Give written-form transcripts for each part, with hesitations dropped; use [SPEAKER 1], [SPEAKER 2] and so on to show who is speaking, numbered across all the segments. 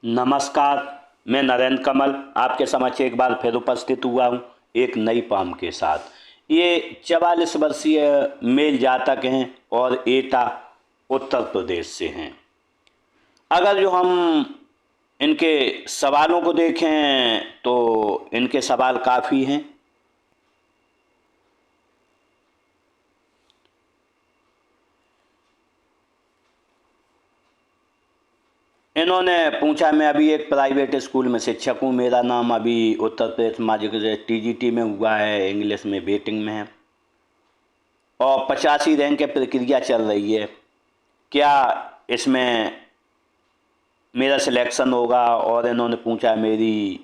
[SPEAKER 1] नमस्कार। मैं नरेंद्र कमल आपके समक्ष एक बार फिर उपस्थित हुआ हूँ एक नई पाम के साथ। ये 44 वर्षीय मेल जातक हैं और एटा उत्तर प्रदेश से हैं। अगर जो हम इनके सवालों को देखें तो इनके सवाल काफ़ी हैं। इन्होंने पूछा, मैं अभी एक प्राइवेट स्कूल में शिक्षक हूँ, मेरा नाम अभी उत्तर प्रदेश माध्यमिक टीजीटी में हुआ है, इंग्लिश में वेटिंग में है और 85 रैंक की प्रक्रिया चल रही है। क्या इसमें मेरा सिलेक्शन होगा? और इन्होंने पूछा मेरी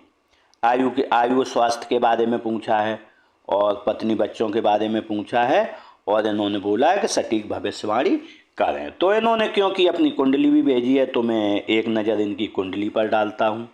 [SPEAKER 1] आयु स्वास्थ्य के बारे में पूछा है और पत्नी बच्चों के बारे में पूछा है और इन्होंने बोला है कि सटीक भविष्यवाणी करें। तो इन्होंने क्योंकि अपनी कुंडली भी भेजी है तो मैं एक नज़र इनकी कुंडली पर डालता हूँ।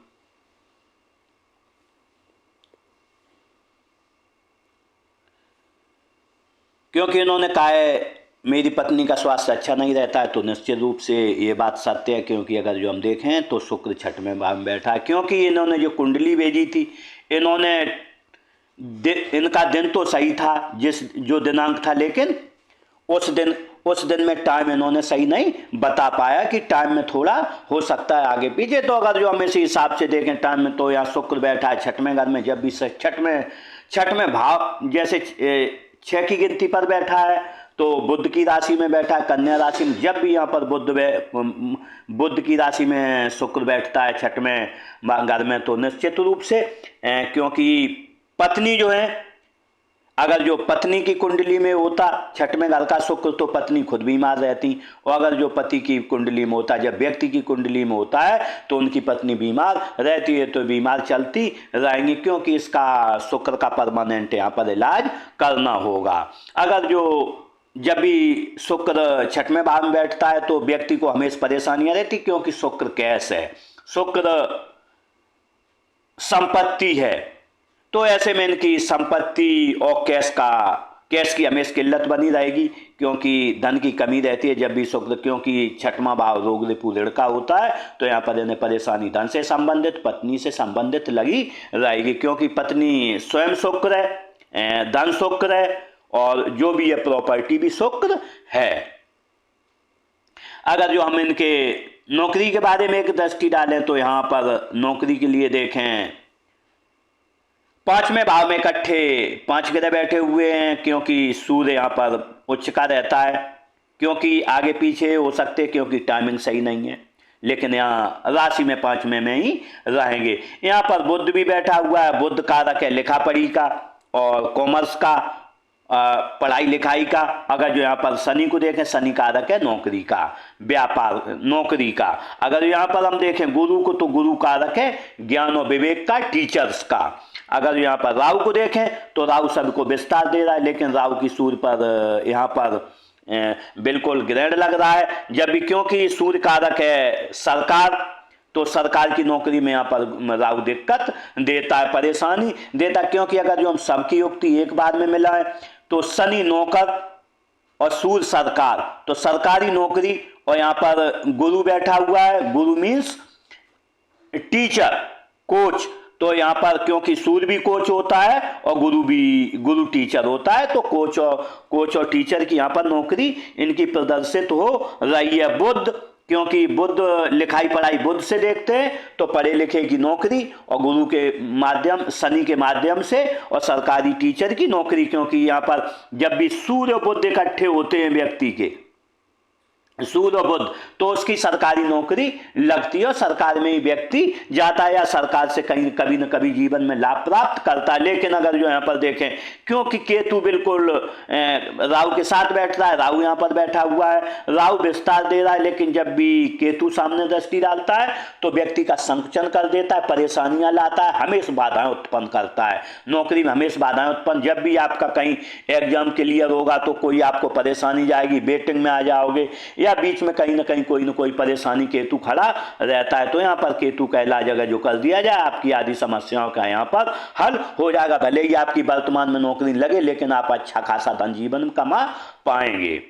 [SPEAKER 1] क्योंकि इन्होंने कहा है मेरी पत्नी का स्वास्थ्य अच्छा नहीं रहता है, तो निश्चित रूप से ये बात सत्य है। क्योंकि अगर जो हम देखें तो शुक्र छठवें भाव में बैठा है। क्योंकि इन्होंने जो कुंडली भेजी थी, इन्होंने इनका दिन तो सही था, जो दिनांक था, लेकिन उस दिन में टाइम इन्होंने सही नहीं बता पाया कि टाइम में थोड़ा हो सकता है आगे पीछे। तो अगर जो हम इसी हिसाब से देखें टाइम में, तो यहाँ शुक्र बैठा है छठवें घर में। जब भी छठवें भाव जैसे 6 की गिनती पर बैठा है तो बुध की राशि में बैठा है, कन्या राशि में। जब भी यहाँ पर बुध की राशि में शुक्र बैठता है छठवें घर में, तो निश्चित रूप से क्योंकि पत्नी जो है, अगर जो पत्नी की कुंडली में होता छठवें घर का शुक्र, तो पत्नी खुद बीमार रहती। और अगर जो पति की कुंडली में होता, जब व्यक्ति की कुंडली में होता है तो उनकी पत्नी बीमार रहती है, तो बीमार चलती रहेंगी। क्योंकि इसका शुक्र का परमानेंट यहाँ पर इलाज करना होगा। अगर जो जब भी शुक्र छठवें भाव में बैठता है तो व्यक्ति को हमेशा परेशानियां रहती, क्योंकि शुक्र कैश है, शुक्र संपत्ति है। तो ऐसे में इनकी संपत्ति और कैश की हमेशा किल्लत बनी रहेगी, क्योंकि धन की कमी रहती है जब भी शुक्र, क्योंकि छठवां भाव रोग रिपु ऋण का होता है। तो यहाँ पर इन्हें परेशानी धन से संबंधित, पत्नी से संबंधित लगी रहेगी। क्योंकि पत्नी स्वयं शुक्र है, धन शुक्र है और जो भी है प्रॉपर्टी भी शुक्र है। अगर जो हम इनके नौकरी के बारे में एक दृष्टि डालें तो यहाँ पर नौकरी के लिए देखें, 5वें भाव में इकट्ठे 5 ग्रह बैठे हुए हैं। क्योंकि सूर्य यहाँ पर उच्च का रहता है, क्योंकि आगे पीछे हो सकते, क्योंकि टाइमिंग सही नहीं है, लेकिन यहाँ राशि में 5वें में ही रहेंगे। यहाँ पर बुध भी बैठा हुआ है। बुध कारक है लिखा पढ़ी का और कॉमर्स का, पढ़ाई लिखाई का। अगर जो यहाँ पर शनि को देखें, शनि कारक है नौकरी का, व्यापार नौकरी का। अगर यहाँ पर हम देखें गुरु को, तो गुरु कारक है ज्ञान और विवेक का, टीचर्स का। अगर यहाँ पर राहु को देखें तो राहु सबको विस्तार दे रहा है, लेकिन राहु की सूर्य पर यहाँ पर बिल्कुल ग्रहण लग रहा है। जब भी क्योंकि सूर्य कारक है सरकार, तो सरकार की नौकरी में यहाँ पर राहु दिक्कत देता है, परेशानी देता। क्योंकि अगर जो हम सबकी युक्ति एक बार में मिला है, तो शनि नौकर और सूर्य सरकार, तो सरकारी नौकरी। और यहाँ पर गुरु बैठा हुआ है, गुरु मीन्स टीचर, कोच। तो यहाँ पर क्योंकि सूर्य भी कोच होता है और गुरु टीचर होता है, तो कोच और टीचर की यहाँ पर नौकरी इनकी प्रदर्शित हो रही है। बुध, क्योंकि बुध लिखाई पढ़ाई बुध से देखते हैं, तो पढ़े लिखे की नौकरी और गुरु के माध्यम, शनि के माध्यम से, और सरकारी टीचर की नौकरी। क्योंकि यहाँ पर जब भी सूर्य और बुध इकट्ठे होते हैं व्यक्ति के, सूर्य और बुध, तो उसकी सरकारी नौकरी लगती है और सरकार में ही व्यक्ति जाता है या सरकार से कहीं कभी न कभी जीवन में लाभ प्राप्त करता है। लेकिन अगर जो यहाँ पर देखें, क्योंकि केतु बिल्कुल राहु के साथ बैठ रहा है, राहु यहाँ पर बैठा हुआ है, राहु विस्तार दे रहा है, लेकिन जब भी केतु सामने दृष्टि डालता है तो व्यक्ति का संकुचन कर देता है, परेशानियां लाता है, हमेशा बाधाएं उत्पन्न करता है। नौकरी में हमेशा बाधाएं उत्पन्न। जब भी आपका कहीं एग्जाम क्लियर होगा तो कोई आपको परेशानी जाएगी, वेटिंग में आ जाओगे, या बीच में कहीं ना कहीं कोई ना कोई परेशानी केतु खड़ा रहता है। तो यहाँ पर केतु का इलाज अगर जो कर दिया जाए, आपकी आदि समस्याओं का यहाँ पर हल हो जाएगा। भले ही आपकी वर्तमान में नौकरी लगे, लेकिन आप अच्छा खासा धन जीवन में कमा पाएंगे।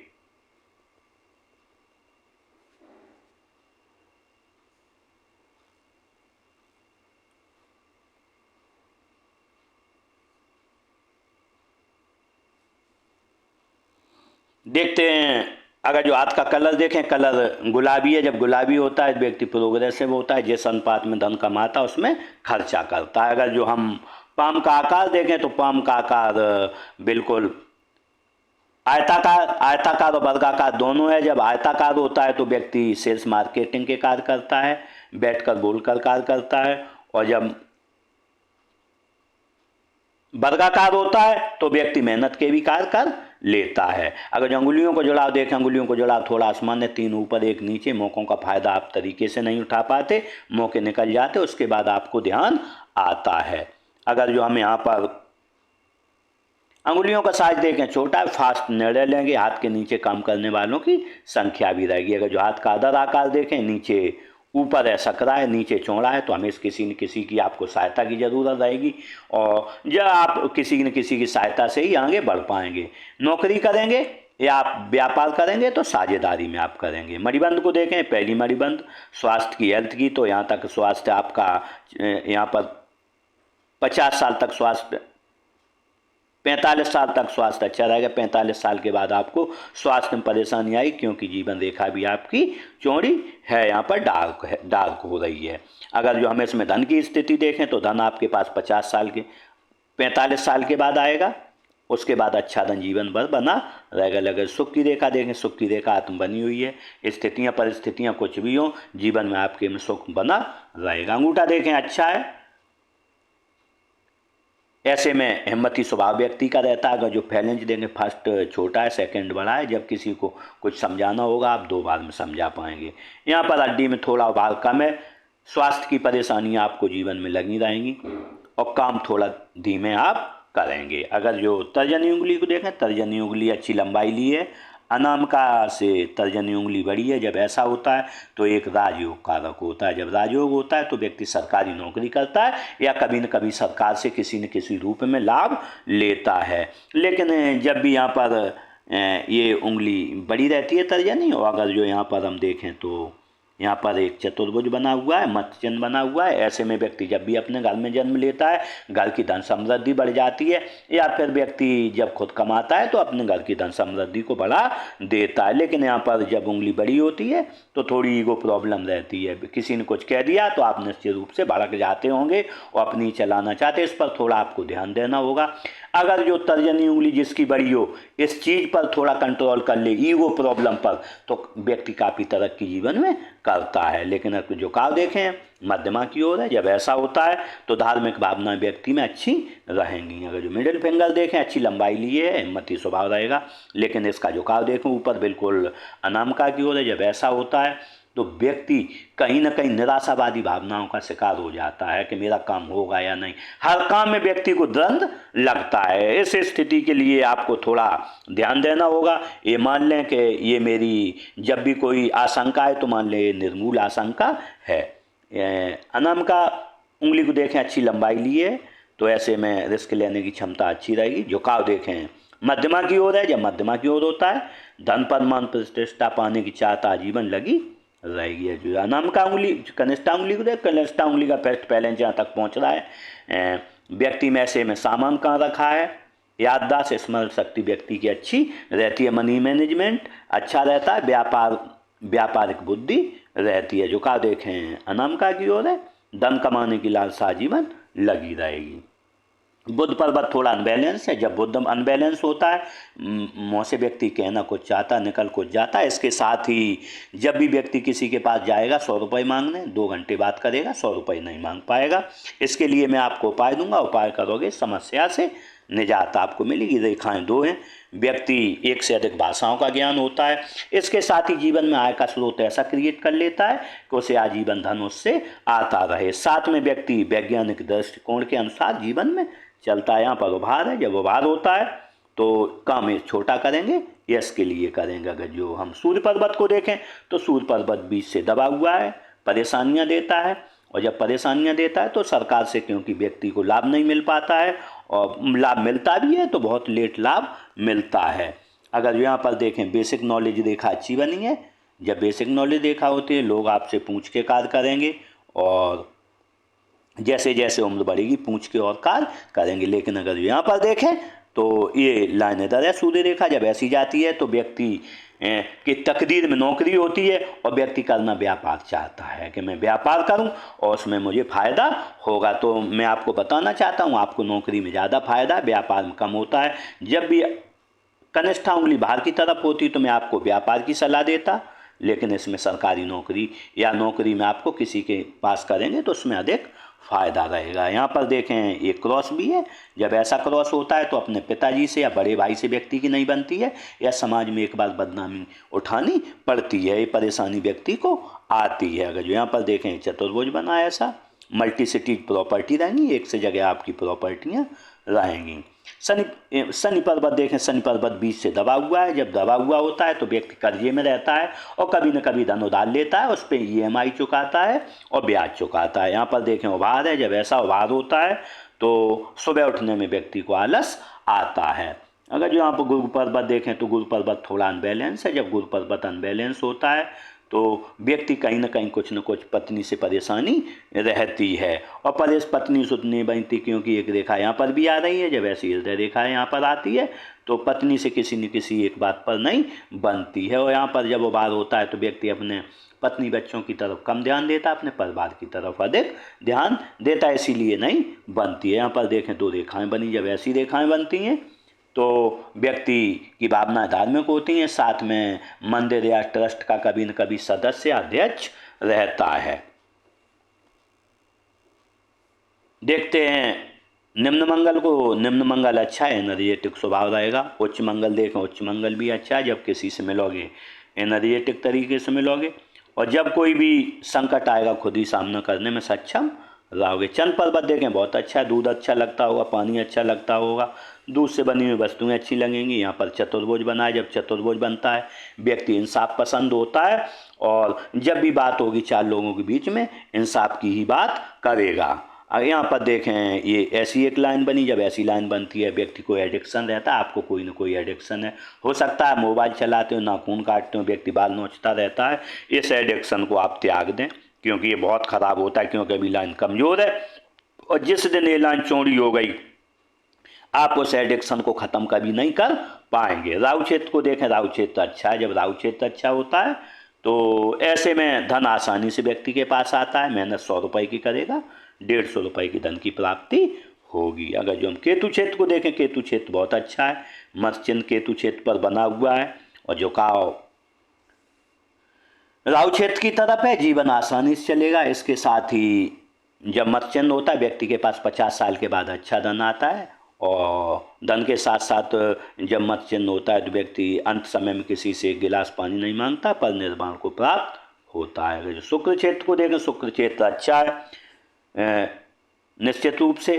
[SPEAKER 1] देखते हैं, अगर जो हाथ का कलर देखें, कलर गुलाबी है। जब गुलाबी होता है व्यक्ति प्रोग्रेसिव होता है, जिस अनुपात में धन कमाता है उसमें खर्चा करता है। अगर जो हम पाम का आकार देखें तो पाम का आकार बिल्कुल आयताकार, आयताकार और वर्गाकार दोनों है। जब आयताकार होता है तो व्यक्ति सेल्स मार्केटिंग के कार्य करता है, बैठकर बोलकर कार्य करता है। और जब वर्गाकार होता है तो व्यक्ति मेहनत के भी कार्य कर लेता है। अगर जो अंगुलियों को जुड़ाव देखें, अंगुलियों को जुड़ाव थोड़ा आसमान है, 3 ऊपर 1 नीचे। मौक़ों का फ़ायदा आप तरीके से नहीं उठा पाते, मौके निकल जाते, उसके बाद आपको ध्यान आता है। अगर जो हम यहाँ पर अंगुलियों का साइज देखें, छोटा है, फास्ट निर्णय लेंगे, हाथ के नीचे काम करने वालों की संख्या भी रहेगी। अगर जो हाथ का अदर आकार देखें, नीचे ऊपर है सकरा है, नीचे चौड़ा है, तो हमेशा किसी न किसी की आपको सहायता की ज़रूरत रहेगी। और जब आप किसी न किसी की सहायता से ही आगे बढ़ पाएंगे। नौकरी करेंगे या आप व्यापार करेंगे तो साझेदारी में आप करेंगे। मणिबंध को देखें, पहली मणिबंध स्वास्थ्य की, हेल्थ की, तो यहाँ तक स्वास्थ्य आपका यहाँ पर 50 साल तक स्वास्थ्य, 45 साल तक स्वास्थ्य अच्छा रहेगा। 45 साल के बाद आपको स्वास्थ्य में परेशानी आई, क्योंकि जीवन रेखा भी आपकी चौड़ी है, यहाँ पर डार्क है, डार्क हो रही है। अगर जो हम इसमें धन की स्थिति देखें तो धन आपके पास 50 साल के 45 साल के बाद आएगा, उसके बाद अच्छा धन जीवन भर बना रहेगा। अगर सुख की रेखा देखें, सुख की रेखा आत्म बनी हुई है। स्थितियाँ परिस्थितियाँ कुछ भी हों, जीवन में आपके में सुख बना रहेगा। अंगूठा देखें अच्छा है, ऐसे में हिम्मती स्वभाव व्यक्ति का रहता है। अगर जो फैलेंज देंगे, फर्स्ट छोटा है, सेकंड बड़ा है। जब किसी को कुछ समझाना होगा आप 2 बार में समझा पाएंगे। यहाँ पर हड्डी में थोड़ा उभार कम है। स्वास्थ्य की परेशानियाँ आपको जीवन में लगी रहेंगी और काम थोड़ा धीमे आप करेंगे। अगर जो तर्जनी उंगली को देखें, तर्जनी उंगली अच्छी लंबाई ली है, अनामिका से तर्जनी उंगली बड़ी है। जब ऐसा होता है तो एक राजयोग कारक होता है। जब राजयोग होता है तो व्यक्ति सरकारी नौकरी करता है या कभी न कभी सरकार से किसी न किसी रूप में लाभ लेता है। लेकिन जब भी यहाँ पर ये उंगली बड़ी रहती है तर्जनी, और अगर जो यहाँ पर हम देखें तो यहाँ पर एक चतुर्भुज बना हुआ है, मत्स्य चिन्ह बना हुआ है। ऐसे में व्यक्ति जब भी अपने घर में जन्म लेता है, घर की धन समृद्धि बढ़ जाती है, या फिर व्यक्ति जब खुद कमाता है तो अपने घर की धन समृद्धि को बढ़ा देता है। लेकिन यहाँ पर जब उंगली बड़ी होती है तो थोड़ी ईगो प्रॉब्लम रहती है। किसी ने कुछ कह दिया तो आप निश्चित रूप से भड़क जाते होंगे और अपनी चलाना चाहते, इस पर थोड़ा आपको ध्यान देना होगा। अगर जो तर्जनी उंगली जिसकी बड़ी हो, इस चीज़ पर थोड़ा कंट्रोल कर ले, ईगो प्रॉब्लम पर, तो व्यक्ति काफ़ी तरक्की जीवन में करता है। लेकिन अगर झुकाव देखें मध्यमा की ओर है, जब ऐसा होता है तो धार्मिक भावना व्यक्ति में अच्छी रहेंगी। अगर जो मिडिल फिंगर देखें, अच्छी लंबाई लिए है, हिम्मती स्वभाव रहेगा। लेकिन इसका झुकाव देखें ऊपर बिल्कुल अनामिका की ओर है, जब ऐसा होता है तो व्यक्ति कहीं ना कहीं निराशावादी भावनाओं का शिकार हो जाता है कि मेरा काम होगा या नहीं। हर काम में व्यक्ति को द्वंद्व लगता है। इस स्थिति के लिए आपको थोड़ा ध्यान देना होगा। ये मान लें कि ये मेरी जब भी कोई आशंका है तो मान लें ये निर्मूल आशंका है। अनामिका उंगली को देखें, अच्छी लंबाई ली है, तो ऐसे में रिस्क लेने की क्षमता अच्छी रहेगी। झुकाव देखें मध्यमा की ओर है, जब मध्यमा की ओर होता है धन पद मान प्रतिष्ठा पाने की चाहत आजीवन लगी रहेगी। जो अनामिका उंगली, कनिष्ठा उंगली को देख, कनिष्ठा उंगली का फेस्ट बैलेंस जहाँ तक पहुँच रहा है, व्यक्ति में ऐसे में सामान कहाँ रखा है, याददाश्त स्मरण शक्ति व्यक्ति की अच्छी रहती है। मनी मैनेजमेंट अच्छा रहता है, व्यापारिक बुद्धि रहती है। झुकाव देखें अनामिका की ओर है, धन कमाने की लालसा जीवन लगी रहेगी। बुध पर्वत थोड़ा अनबैलेंस है। जब बुध अनबैलेंस होता है, मुँह से व्यक्ति कहना कुछ चाहता निकल कुछ जाता है। इसके साथ ही जब भी व्यक्ति किसी के पास जाएगा 100 रुपये मांगने, 2 घंटे बात करेगा, 100 रुपये नहीं मांग पाएगा। इसके लिए मैं आपको उपाय दूंगा, उपाय करोगे समस्या से निजात आपको मिलेगी। रेखाएं 2 हैं। व्यक्ति 1 से अधिक भाषाओं का ज्ञान होता है। इसके साथ ही जीवन में आय का स्रोत ऐसा क्रिएट कर लेता है कि उसे आजीवन धन उससे आता रहे। साथ में व्यक्ति वैज्ञानिक दृष्टिकोण के अनुसार जीवन में चलता है। यहाँ पर उभार है, जब उभार होता है तो काम छोटा करेंगे, यश के लिए करेंगे। अगर जो हम सूर्य पर्वत को देखें तो सूर्य पर्वत बीच से दबा हुआ है, परेशानियाँ देता है। और जब परेशानियाँ देता है तो सरकार से क्योंकि व्यक्ति को लाभ नहीं मिल पाता है, और लाभ मिलता भी है तो बहुत लेट लाभ मिलता है। अगर यहाँ पर देखें बेसिक नॉलेज रेखा अच्छी बनी है। जब बेसिक नॉलेज रेखा होती है लोग आपसे पूछ के कार्य करेंगे, और जैसे जैसे उम्र बढ़ेगी पूछ के और कार्य करेंगे। लेकिन अगर यहाँ पर देखें तो ये लाइन इधर है सूर्य रेखा। जब ऐसी जाती है तो व्यक्ति की तकदीर में नौकरी होती है और व्यक्ति करना व्यापार चाहता है कि मैं व्यापार करूं और उसमें मुझे फ़ायदा होगा। तो मैं आपको बताना चाहता हूं, आपको नौकरी में ज़्यादा फायदा, व्यापार में कम होता है। जब भी कनिष्ठा उंगली बाहर की तरफ होती तो मैं आपको व्यापार की सलाह देता, लेकिन इसमें सरकारी नौकरी या नौकरी में आपको किसी के पास करेंगे तो उसमें अधिक फ़ायदा रहेगा। यहाँ पर देखें एक क्रॉस भी है। जब ऐसा क्रॉस होता है तो अपने पिताजी से या बड़े भाई से व्यक्ति की नहीं बनती है या समाज में एक बार बदनामी उठानी पड़ती है, ये परेशानी व्यक्ति को आती है। अगर जो यहाँ पर देखें चतुर्भुज बना है ऐसा, मल्टी सिटी प्रॉपर्टी रहेंगी, एक से जगह आपकी प्रॉपर्टियाँ रहेंगी। शनि पर्वत देखें, शनि पर्वत बीच से दबा हुआ है। जब दबा हुआ होता है तो व्यक्ति कर्जे में रहता है और कभी न कभी धन उधार लेता है, उस पर EMI चुकाता है और ब्याज चुकाता है। यहाँ पर देखें उभार है। जब ऐसा उभार होता है तो सुबह उठने में व्यक्ति को आलस आता है। अगर जो यहाँ पर गुरु पर्वत देखें तो गुरु पर्वत थोड़ा अनबैलेंस है। जब गुरु पर्वत अनबैलेंस होता है तो व्यक्ति कहीं ना कहीं कुछ न कुछ पत्नी से परेशानी रहती है और पत्नी से नहीं बनती, क्योंकि एक रेखा यहाँ पर भी आ रही है। जब ऐसी हृदय रेखा यहाँ पर आती है तो पत्नी से किसी न किसी एक बात पर नहीं बनती है। और यहाँ पर जब उभार होता है तो व्यक्ति अपने पत्नी बच्चों की तरफ कम ध्यान देता, अपने परिवार की तरफ अधिक ध्यान देता, इसीलिए नहीं बनती है। यहाँ पर देखें दो रेखाएं बनी। जब ऐसी रेखाएं बनती हैं तो व्यक्ति की भावनाएं धार्मिक होती हैं, साथ में मंदिर या ट्रस्ट का कभी न कभी सदस्य अध्यक्ष रहता है। देखते हैं निम्न मंगल को। निम्न मंगल अच्छा है, एनर्जेटिक स्वभाव रहेगा। उच्च मंगल देखें, उच्च मंगल भी अच्छा है। जब किसी से मिलोगे एनर्जेटिक तरीके से मिलोगे और जब कोई भी संकट आएगा खुद ही सामना करने में सक्षम रहोगे। चंद्र पर्वत देखें बहुत अच्छा है। दूध अच्छा लगता होगा, पानी अच्छा लगता होगा, दूध से बनी हुई वस्तुएं अच्छी लगेंगी। यहाँ पर चतुर्भुज बना है। जब चतुर्भुज बनता है व्यक्ति इंसाफ पसंद होता है और जब भी बात होगी चार लोगों के बीच में इंसाफ की ही बात करेगा। अब यहाँ पर देखें ये ऐसी एक लाइन बनी। जब ऐसी लाइन बनती है व्यक्ति को एडिक्शन रहता है, आपको कोई ना कोई एडिक्शन है, हो सकता है मोबाइल चलाते हो, नाखून काटते हो, व्यक्ति बाल नोचता रहता है। इस एडिक्शन को आप त्याग दें क्योंकि ये बहुत ख़राब होता है, क्योंकि अभी लाइन कमज़ोर है और जिस दिन ये लाइन चौड़ी हो गई आप उस एडिक्शन को ख़त्म कभी नहीं कर पाएंगे। राहु क्षेत्र को देखें, राहु क्षेत्र अच्छा है। जब राहु क्षेत्र अच्छा होता है तो ऐसे में धन आसानी से व्यक्ति के पास आता है। मेहनत 100 रुपये की करेगा, 150 रुपये की धन की प्राप्ति होगी। अगर जो हम केतु क्षेत्र को देखें, केतु क्षेत्र बहुत अच्छा है। मत्स्य केतु क्षेत्र पर बना हुआ है और झुकाव राहु क्षेत्र की तरफ है। जीवन आसानी से चलेगा। इसके साथ ही जब मत्स्य होता है व्यक्ति के पास 50 साल के बाद अच्छा धन आता है और धन के साथ साथ जब मत्स्य होता है तो व्यक्ति अंत समय में किसी से एक गिलास पानी नहीं मांगता, पर निर्वाण को प्राप्त होता है। अगर जो शुक्र क्षेत्र को देखें, शुक्र क्षेत्र अच्छा है। निश्चित रूप से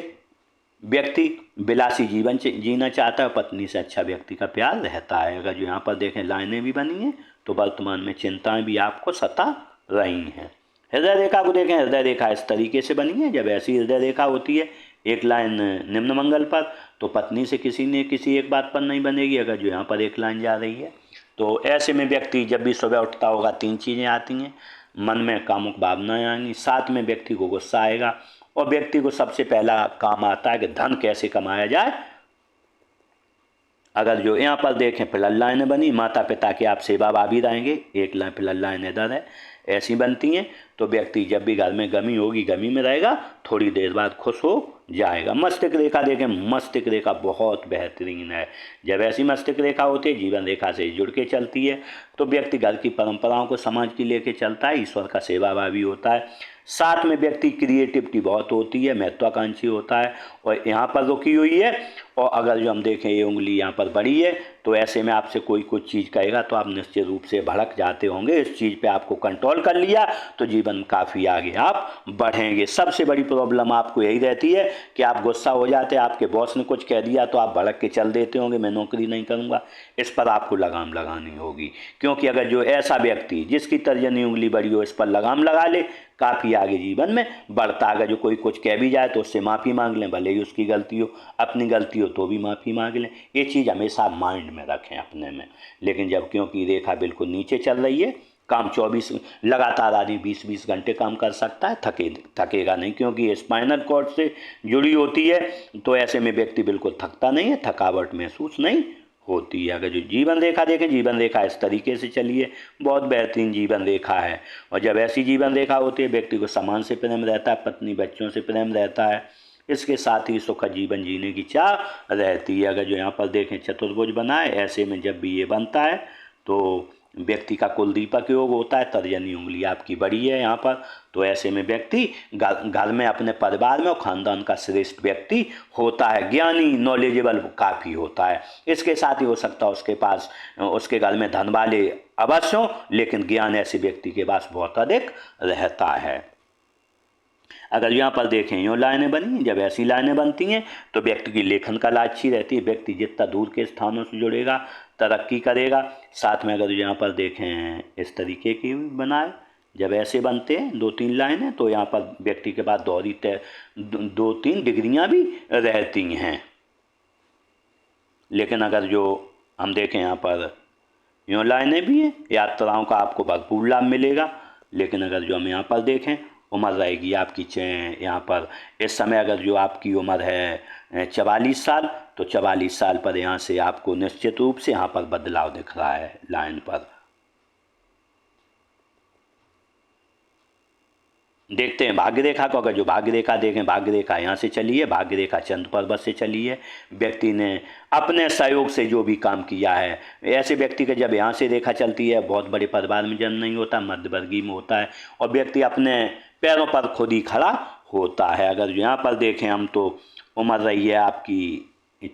[SPEAKER 1] व्यक्ति विलासी जीवन जीना चाहता है, पत्नी से अच्छा व्यक्ति का प्यार रहता है। अगर जो यहाँ पर देखें लाइनें भी बनी हैं तो वर्तमान में चिंताएं भी आपको सता रही हैं। हृदय रेखा को देखें, हृदय रेखा इस तरीके से बनी है। जब ऐसी हृदय रेखा होती है एक लाइन निम्न मंगल पर तो पत्नी से किसी एक बात पर नहीं बनेगी। अगर जो यहाँ पर एक लाइन जा रही है तो ऐसे में व्यक्ति जब भी सुबह उठता होगा 3 चीज़ें आती हैं। मन में कामुक भावनाएं आएंगी, साथ में व्यक्ति को गुस्सा आएगा और व्यक्ति को सबसे पहला काम आता है कि धन कैसे कमाया जाए। अगर जो यहाँ पर देखें फिलहाल लाइनें बनी, माता पिता के आप सेवा भावी रहेंगे। एक लाइन फिलहाल लाइन इधर है, ऐसी बनती हैं तो व्यक्ति जब भी घर में गमी होगी गमी में रहेगा, थोड़ी देर बाद खुश हो जाएगा। मस्तिष्क रेखा देखें, मस्तिष्क रेखा बहुत बेहतरीन है। जब ऐसी मस्तिष्क रेखा होती है जीवन रेखा से जुड़ के चलती है तो व्यक्ति घर की परंपराओं को समाज की लेके चलता है, ईश्वर का सेवाभावी होता है। साथ में व्यक्ति क्रिएटिविटी बहुत होती है, महत्वाकांक्षी होता है और यहाँ पर रुकी हुई है। और अगर जो हम देखें ये उंगली यहाँ पर बड़ी है तो ऐसे में आपसे कोई कुछ चीज़ कहेगा तो आप निश्चित रूप से भड़क जाते होंगे। इस चीज़ पे आपको कंट्रोल कर लिया तो जीवन काफ़ी आगे आप बढ़ेंगे। सबसे बड़ी प्रॉब्लम आपको यही रहती है कि आप गुस्सा हो जाते हैं, आपके बॉस ने कुछ कह दिया तो आप भड़क के चल देते होंगे, मैं नौकरी नहीं करूँगा। इस पर आपको लगाम लगानी होगी, क्योंकि अगर जो ऐसा व्यक्ति जिसकी तर्जनी उंगली बड़ी हो इस पर लगाम लगा ले काफ़ी आगे जीवन में बढ़ता। अगर जो कोई कुछ कह भी जाए तो उससे माफ़ी मांग लें, भले ही उसकी गलती हो, अपनी गलती हो तो भी माफ़ी मांग लें। ये चीज़ हमेशा माइंड में रखें अपने में। लेकिन जब क्योंकि रेखा बिल्कुल नीचे चल रही है काम 24 लगातार आदमी 20-20 घंटे काम कर सकता है, थकेगा नहीं, क्योंकि ये स्पाइनल कॉर्ड से जुड़ी होती है। तो ऐसे में व्यक्ति बिल्कुल थकता नहीं है, थकावट महसूस नहीं होती है। अगर जो जीवन रेखा देखें, जीवन रेखा इस तरीके से चलिए, बहुत बेहतरीन जीवन रेखा है। और जब ऐसी जीवन रेखा होती है, व्यक्ति को सम्मान से प्रेम रहता है, पत्नी बच्चों से प्रेम रहता है, इसके साथ ही सुखद जीवन जीने की चाह रहती है। अगर जो यहाँ पर देखें चतुर्भुज बना है, ऐसे में जब भी ये बनता है तो व्यक्ति का कुल दीपक योग होता है, तर्जनी उंगली आपकी बड़ी है यहाँ पर, तो ऐसे में व्यक्ति घर में अपने परिवार में और खानदान का श्रेष्ठ व्यक्ति होता है, ज्ञानी नॉलेजेबल काफ़ी होता है। इसके साथ ही हो सकता है उसके पास, उसके घर में धन वाले अवश्य हो, लेकिन ज्ञान ऐसे व्यक्ति के पास बहुत अधिक रहता है। अगर यहाँ पर देखें यूँ लाइनें बनी, जब ऐसी लाइनें बनती हैं तो व्यक्ति की लेखन कला अच्छी रहती है, व्यक्ति जितना दूर के स्थानों से जुड़ेगा तरक्की करेगा। साथ में अगर यहाँ पर देखें इस तरीके की बनाए, जब ऐसे बनते हैं 2-3 लाइनें, तो यहाँ पर व्यक्ति के पास 2-3 डिग्रियाँ भी रहती हैं। लेकिन अगर जो हम देखें यहाँ पर यूँ लाइनें भी हैं, यात्राओं का आपको भरपूर लाभ मिलेगा। लेकिन अगर जो हम यहाँ पर देखें उम्र रहेगी आपकी यहाँ पर इस समय अगर जो आपकी उम्र है 44 साल, तो 44 साल पर यहाँ से आपको निश्चित रूप से यहाँ पर बदलाव दिख रहा है लाइन पर। देखते हैं भाग्य रेखा को। अगर जो भाग्य रेखा देखें, भाग्य रेखा यहाँ से चली है, भाग्य रेखा चंद्र पर्वत से चली है। व्यक्ति ने अपने सहयोग से जो भी काम किया है, ऐसे व्यक्ति का जब यहाँ से रेखा चलती है, बहुत बड़े परिवार में जन्म नहीं होता, मध्यवर्गीय में होता है, और व्यक्ति अपने पैरों पर खुद ही खड़ा होता है। अगर जो यहाँ पर देखें हम, तो उम्र रही है आपकी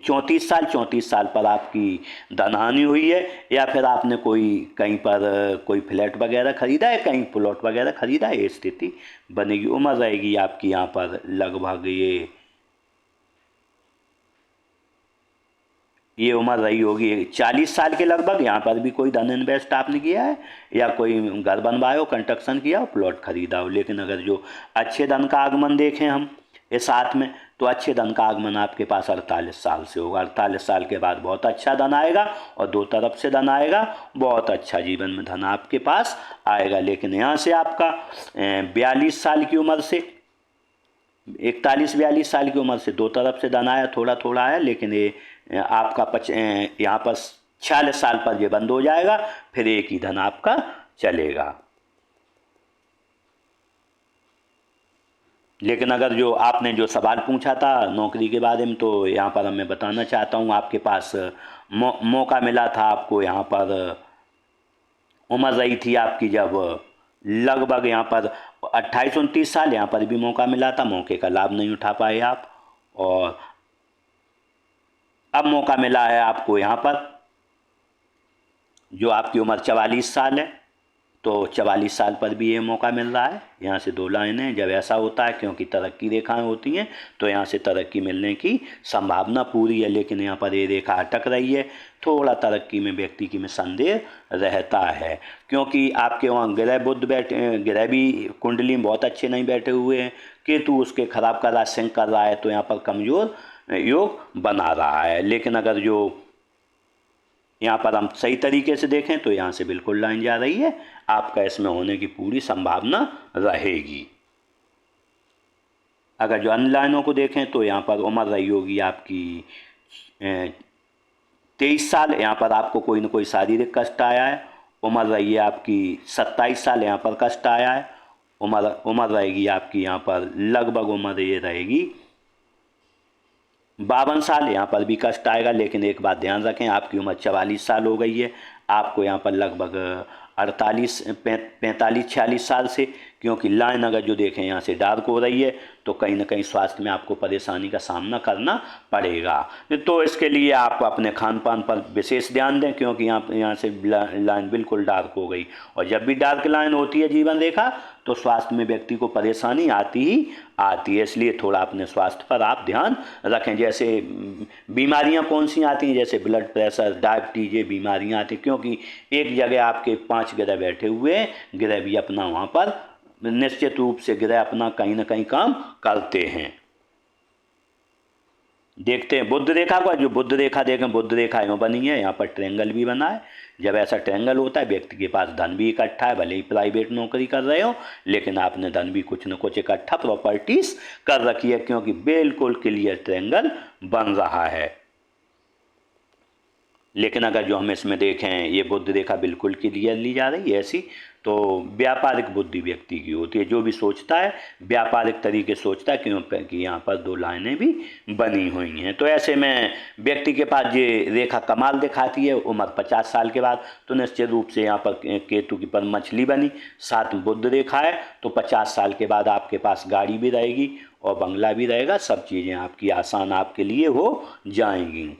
[SPEAKER 1] 34 साल, 34 साल पर आपकी धनहानि हुई है, या फिर आपने कहीं पर कोई फ्लैट वगैरह खरीदा है, कहीं प्लॉट वगैरह खरीदा है, ये स्थिति बनेगी। उम्र रहेगी आपकी यहाँ पर लगभग ये उम्र रही होगी 40 साल के लगभग। यहाँ पर भी कोई धन इन्वेस्ट आपने किया है, या कोई घर बनवाया हो, कंस्ट्रक्शन किया हो, प्लॉट खरीदा हो। लेकिन अगर जो अच्छे धन का आगमन देखें हम इस साथ में, तो अच्छे धन का आगमन आपके पास 48 साल से होगा। 48 साल के बाद बहुत अच्छा धन आएगा, और 2 तरफ से धन आएगा, बहुत अच्छा जीवन में धन आपके पास आएगा। लेकिन यहाँ से आपका 42 साल की उम्र से 41-42 साल की उम्र से 2 तरफ से धन आया, थोड़ा थोड़ा आया, लेकिन ये आपका यहाँ पर 46 साल पर ये बंद हो जाएगा, फिर एक ही धन आपका चलेगा। लेकिन अगर जो आपने जो सवाल पूछा था नौकरी के बारे में, तो यहाँ पर मैं बताना चाहता हूँ, आपके पास मौका मिला था आपको। यहाँ पर उम्र रही थी आपकी जब लगभग यहाँ पर 28-29 साल, यहाँ पर भी मौका मिला था, मौके का लाभ नहीं उठा पाए आप, और अब मौका मिला है आपको यहाँ पर जो आपकी उम्र 44 साल है, तो 44 साल पर भी ये मौका मिल रहा है। यहाँ से 2 लाइनें, जब ऐसा होता है क्योंकि तरक्की रेखाएं होती हैं, तो यहाँ से तरक्की मिलने की संभावना पूरी है। लेकिन यहाँ पर ये रेखा अटक रही है, थोड़ा तरक्की में व्यक्ति की में संदेह रहता है, क्योंकि आपके वहाँ ग्रह बुध बैठे, ग्रह भी कुंडली में बहुत अच्छे नहीं बैठे हुए हैं, केतु उसके खराब कर रहा है, सिंक कर रहा है, तो यहाँ पर कमज़ोर योग बना रहा है। लेकिन अगर जो यहाँ पर हम सही तरीके से देखें, तो यहाँ से बिल्कुल लाइन जा रही है, आपका इसमें होने की पूरी संभावना रहेगी। अगर जो अन्य लाइनों को देखें, तो यहाँ पर उम्र रही होगी आपकी 23 साल, यहाँ पर आपको कोई न कोई शारीरिक कष्ट आया है। उम्र रही है आपकी 27 साल, यहाँ पर कष्ट आया है। उम्र रहेगी आपकी यहाँ पर लगभग उम्र ये रहेगी 52 साल, यहाँ पर भी कष्ट आएगा। लेकिन एक बात ध्यान रखें, आपकी उम्र 44 साल हो गई है, आपको यहाँ पर लगभग 45-46 साल से, क्योंकि लाइन अगर जो देखें यहाँ से डार्क हो रही है, तो कहीं ना कहीं स्वास्थ्य में आपको परेशानी का सामना करना पड़ेगा। तो इसके लिए आप अपने खान पान पर विशेष ध्यान दें, क्योंकि यहाँ से लाइन बिल्कुल डार्क हो गई, और जब भी डार्क लाइन होती है जीवन रेखा, तो स्वास्थ्य में व्यक्ति को परेशानी आती ही आती है। इसलिए थोड़ा अपने स्वास्थ्य पर आप ध्यान रखें। जैसे बीमारियां कौन सी आती हैं, जैसे ब्लड प्रेशर, डायबिटीज, ये बीमारियां आती हैं, क्योंकि एक जगह आपके 5 ग्रह बैठे हुए हैं। ग्रह भी अपना वहाँ पर निश्चित रूप से ग्रह अपना कहीं ना कहीं काम करते हैं। देखते हैं बुद्ध रेखा को। जो बुद्ध रेखा देखें, बुद्ध रेखा यूँ बनी है, यहाँ पर ट्रायंगल भी बना है। जब ऐसा ट्रायंगल होता है, व्यक्ति के पास धन भी इकट्ठा है, भले ही प्राइवेट नौकरी कर रहे हो, लेकिन आपने धन भी कुछ न कुछ इकट्ठा प्रॉपर्टीज कर रखी है, क्योंकि बिल्कुल क्लियर ट्रायंगल बन रहा है। लेकिन अगर जो हम इसमें देखें, ये बुद्ध रेखा बिल्कुल क्लियर ली जा रही है ऐसी, तो व्यापारिक बुद्धि व्यक्ति की होती है। जो भी सोचता है व्यापारिक तरीके सोचता है, क्योंकि यहाँ पर 2 लाइनें भी बनी हुई हैं। तो ऐसे में व्यक्ति के पास ये रेखा कमाल दिखाती है। उम्र 50 साल के बाद, तो निश्चित रूप से यहाँ पर केतु की पर मछली बनी, साथ में बुद्ध रेखा है, तो 50 साल के बाद आपके पास गाड़ी भी रहेगी और बंगला भी रहेगा। सब चीज़ें आपकी आसान आपके लिए हो जाएंगी।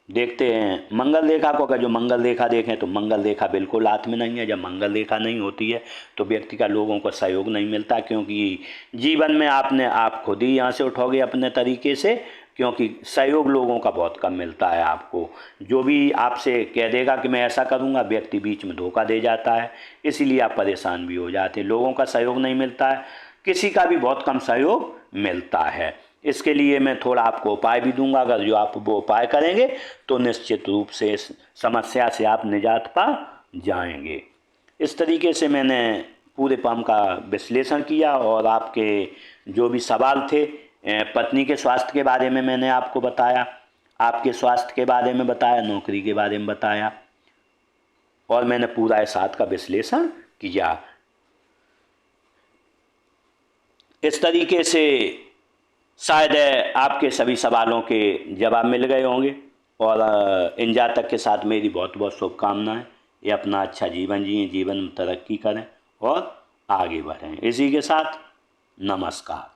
[SPEAKER 1] देखते हैं मंगल रेखा को। अगर जो मंगल रेखा देखें, तो मंगल रेखा बिल्कुल हाथ में नहीं है। जब मंगल रेखा नहीं होती है तो व्यक्ति का लोगों को सहयोग नहीं मिलता, क्योंकि जीवन में आप खुद ही यहाँ से उठोगे अपने तरीके से, क्योंकि सहयोग लोगों का बहुत कम मिलता है आपको। जो भी आपसे कह देगा कि मैं ऐसा करूँगा, व्यक्ति बीच में धोखा दे जाता है, इसीलिए आप परेशान भी हो जाते हैं। लोगों का सहयोग नहीं मिलता है, किसी का भी बहुत कम सहयोग मिलता है। इसके लिए मैं थोड़ा आपको उपाय भी दूंगा। अगर जो आप वो उपाय करेंगे तो निश्चित रूप से इस समस्या से आप निजात पा जाएंगे। इस तरीके से मैंने पूरे पाम का विश्लेषण किया और आपके जो भी सवाल थे, पत्नी के स्वास्थ्य के बारे में मैंने आपको बताया, आपके स्वास्थ्य के बारे में बताया, नौकरी के बारे में बताया, और मैंने पूरा इस हाथ का विश्लेषण किया। इस तरीके से शायद आपके सभी सवालों के जवाब मिल गए होंगे, और इन जातक के साथ मेरी बहुत बहुत शुभकामनाएं। ये अपना अच्छा जीवन जिएं, जीवन में तरक्की करें और आगे बढ़ें। इसी के साथ नमस्कार।